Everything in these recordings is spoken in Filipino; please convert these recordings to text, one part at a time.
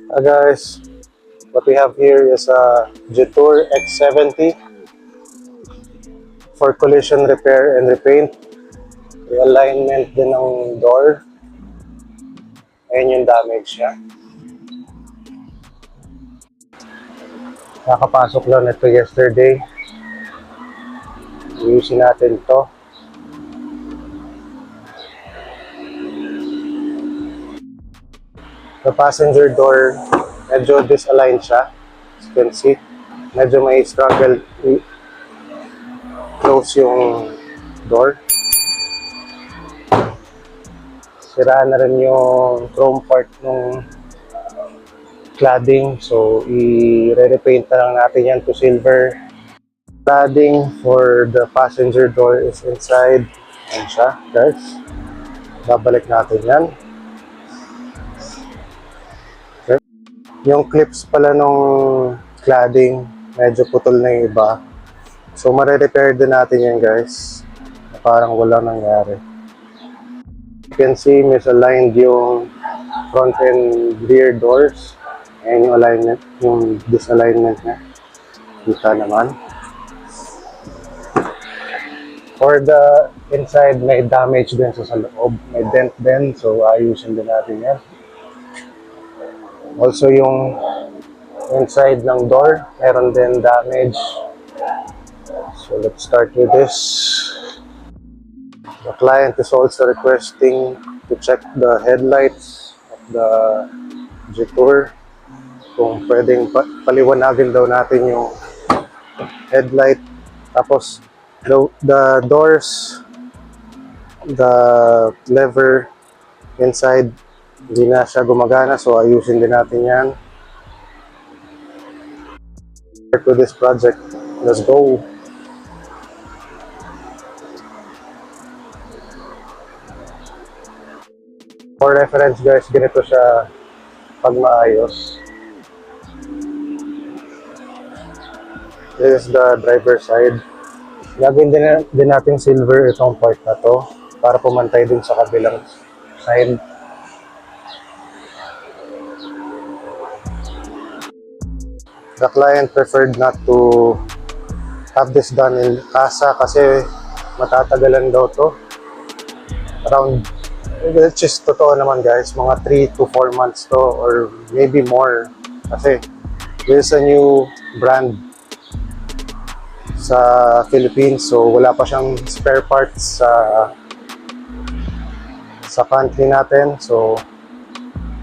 Guys, what we have here is a Jetour X70 for collision repair and repaint. Realignment din ng door. Ayan yung damage niya. Nakapasok lang ito yesterday. Ayusin natin to. The passenger door, medyo disaligned siya. As you can see, medyo may struggle close yung door. Sira na rin yung chrome part ng cladding. So, i-repaint na lang natin yan to silver. Cladding for the passenger door is inside. Ayan siya, guys. Babalik natin yan. Okay. Yung clips pala nung cladding, medyo putol na yung iba. So, mare-repair din natin yan, guys. Parang wala nangyari. You can see misaligned yung front and rear doors. Ayan yung alignment, yung disalignment niya. Kita naman. For the inside, may damage din sa loob. May dent din, so ayusin din natin yan. Also yung inside ng door, meron din damage. So let's start with this. The client is also requesting to check the headlights of the Jetour. Kung pwedeng paliwanagin daw natin yung headlight. Tapos the doors, the lever inside, hindi na siya gumagana. So ayusin din natin yan. To this project, let's go. For reference guys, ganito siya pag maayos. This is the driver side. Gagawin din natin silver itong part na to para pumantay din sa kabilang side. The client preferred not to have this done in casa kasi matatagalan daw to. Around, which is totoo naman guys, mga 3 to 4 months to or maybe more. Kasi this is a new brand sa Philippines, so wala pa siyang spare parts sa country natin. So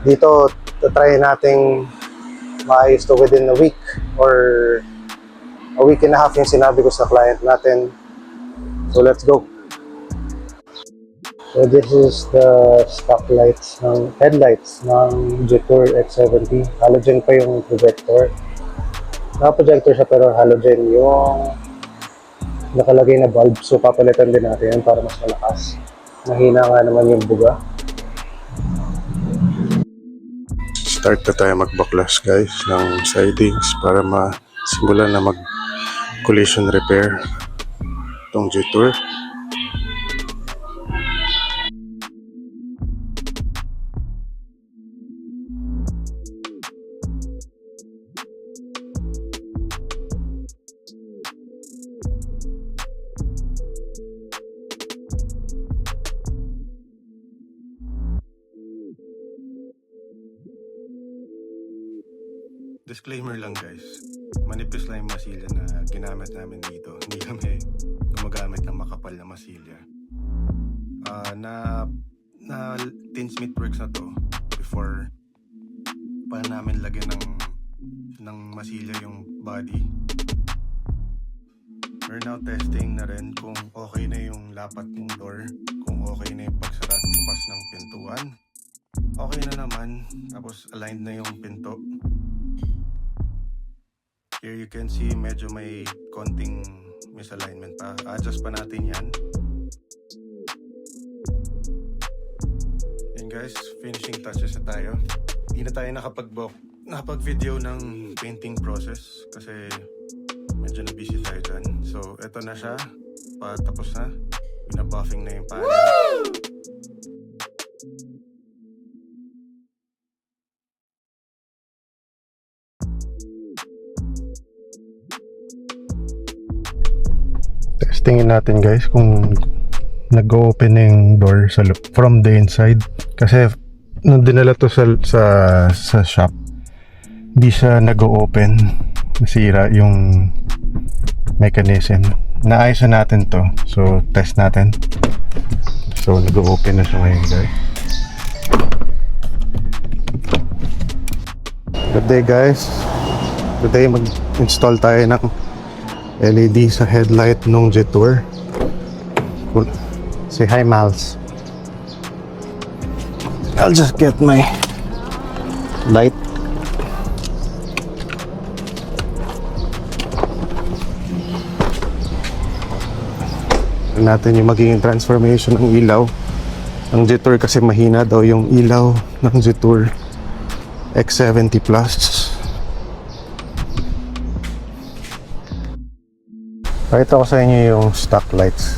dito try nating maayos to within a week or a week and a half yung sinabi ko sa client natin. So let's go. So this is the stock lights ng headlights ng Jetour X70. Halogen pa yung projector. Naka-projector siya pero halogen yung nakalagay na bulb. So papalitan din natin yan para mas malakas. Mahina nga naman yung buga. Start na tayo magbaklas guys ng sidings para masimulan na mag collision repair itong Jetour. Disclaimer lang guys, manipis lang yung masilya na ginamit namin dito. Hindi kami gumagamit ng makapal na masilya. Na tinsmith works na to before pa namin lagyan ng masilya yung body. We're now testing na rin kung okay na yung lapat ng door, kung okay na yung pagsara at bukas ng pintuan. Okay na naman, tapos aligned na yung pinto. Here you can see medyo may konting misalignment pa. Adjust pa natin yan. And guys, finishing touches na tayo. Hindi na tayo nakapag-video ng painting process kasi medyo na-busy tayo dyan. So, eto na siya. Patapos na. Binabuffing na yung panel. Woo! Testingin natin guys kung nag-open na yung door sa from the inside. Kasi nung dinala to sa shop, hindi siya nag-open. Nasira yung mechanism. Naayos na natin to. So test natin. So nag-open na siya ngayon guys. Good day guys. Today mag-install tayo ng LED sa headlight nung Jetour. Cool. Say hi Miles. I'll just get my light. Natin yung magiging transformation ng ilaw. Ang Jetour kasi mahina daw yung ilaw ng Jetour X70 Plus. Pakita ko sa inyo yung stock lights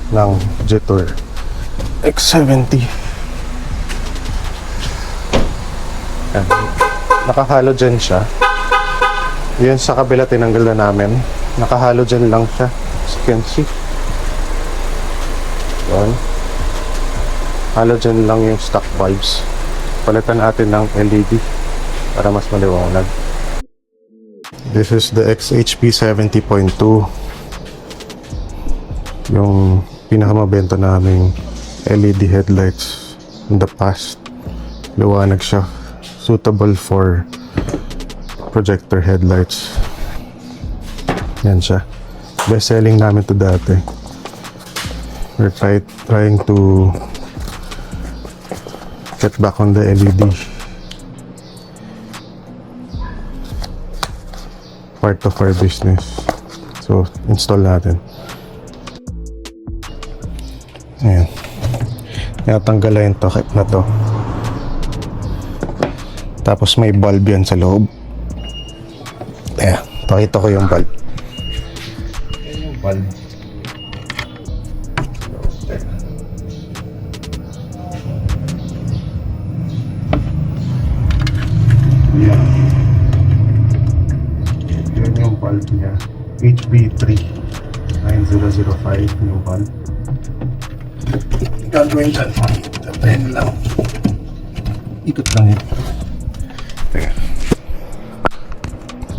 ng Jetour X70. Yan. Naka-halogen siya. Yun sa kabila tinanggal na namin. Naka-halogen lang siya. As you can see. Yan. Halogen lang yung stock bulbs. Palitan natin ng LED para mas maliwanag. This is the XHP 70.2, yung pinakamabenta naming LED headlights in the past. Liwanag siya, suitable for projector headlights. Yan siya, best selling namin to dati. We're trying to get back on the LED part of our business. So install natin. Ayan, natanggal yung takip na to, tapos may bulb yan sa loob. Ayan, pakita ko yung bulb. Ayan yung bulb. Ayan, yun yung bulb niya. HB3 9005 yung bulb. Gagawin dyan. Tapayin lang. Ikot lang yun. Teka.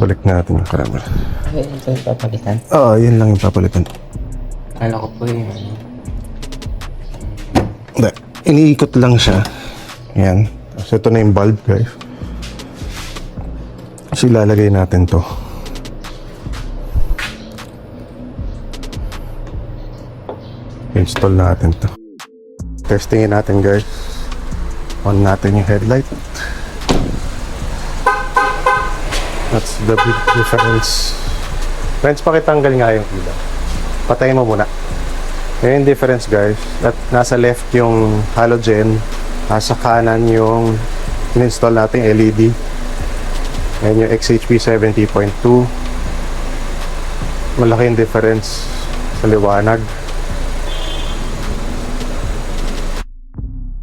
Balik natin yung camera. Okay, ito yung papalitan. Oo, yun lang yung papalitan. Kala ko po yung Hindi. Iniikot lang siya. Yan. So ito na yung bulb guys. So ilalagay natin to. Install natin to. Testingin natin guys. On natin yung headlight. That's the big difference. Friends, pakitanggal nga yung ilaw. Patayin mo muna. Yan yung difference guys. At nasa left yung halogen. Nasa kanan yung in-install natin LED. Yan yung XHP 70.2. Malaki yung difference sa liwanag.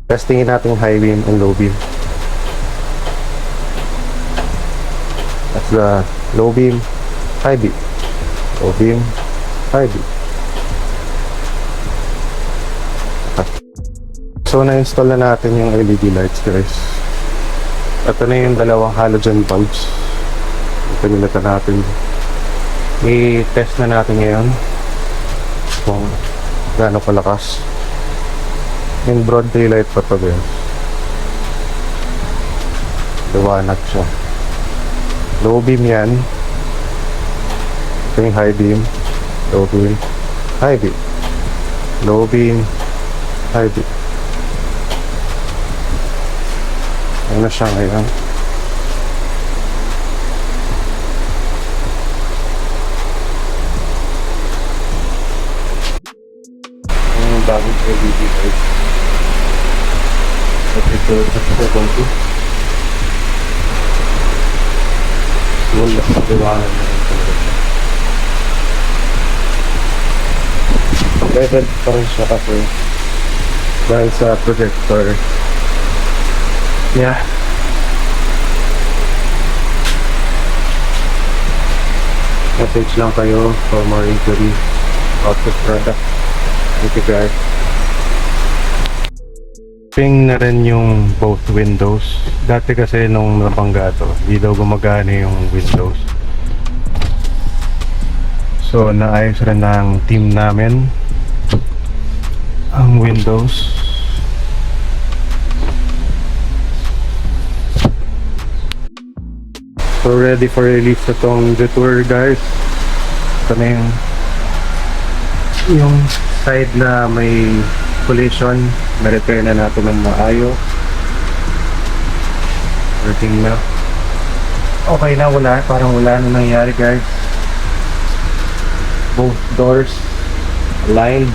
Testingin natin high beam and low beam. That's the low beam, high beam. Low beam, high beam. So na-install na natin yung LED lights guys. Ito na yung dalawang halogen bulbs. Ito nilata natin. I-test na natin ngayon kung gaano kalakas. In broad daylight pa to guys. Liwanag siya. Low beam yan. Ito yung high beam. Low beam, high beam. Low beam, high beam. Ano siya ngayon? Ano yung bagong LED light? Ito konti. Wala sa liwanag na rin talaga siya. Level pa rin siya kasi dahil sa projector. Yeah. Message lang kayo for more inquiry. output product. Thank you guys. Ping na rin yung both windows. Dati kasi nung nabangga to, hindi daw gumagana yung windows. So naayos rin ng team namin ang windows. So ready for release itong Detour guys. Ito na yung side na may collision. Na-repair na natin ng maayos. Working na. Okay na, parang wala na nangyari guys. Both doors aligned.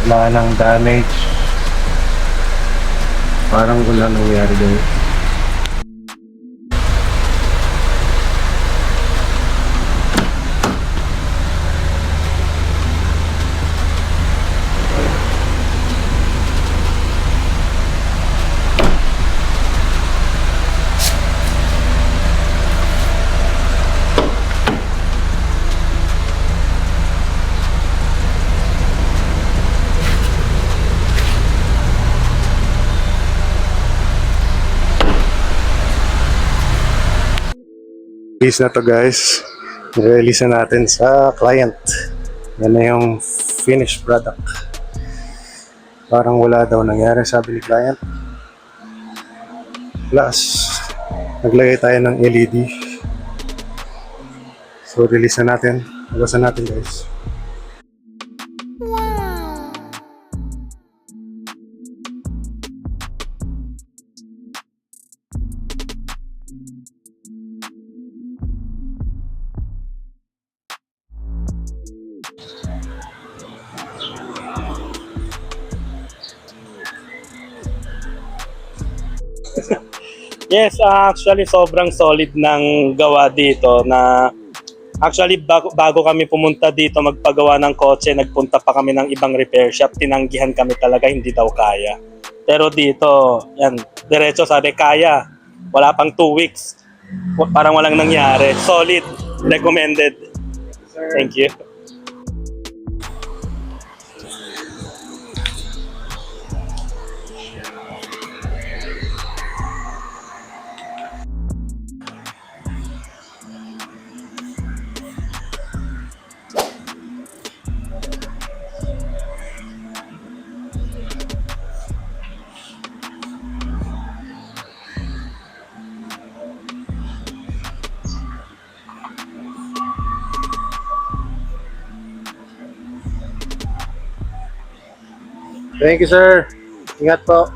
Wala nang damage. Parang wala nangyari guys. Release na to guys. Release na natin sa client. Yan na yung finished product. Parang wala daw nangyari, sabi ni client. Plus, naglagay tayo ng LED. So release na natin. Magasan natin guys. Yes, actually sobrang solid ng gawa dito na actually bago kami pumunta dito magpagawa ng kotse, nagpunta pa kami ng ibang repair shop, tinanggihan kami talaga, hindi daw kaya. Pero dito, yan, diretso sabi kaya, wala pang 2 weeks, parang walang nangyari, solid, recommended. Thank you. Thank you sir. Ingat po.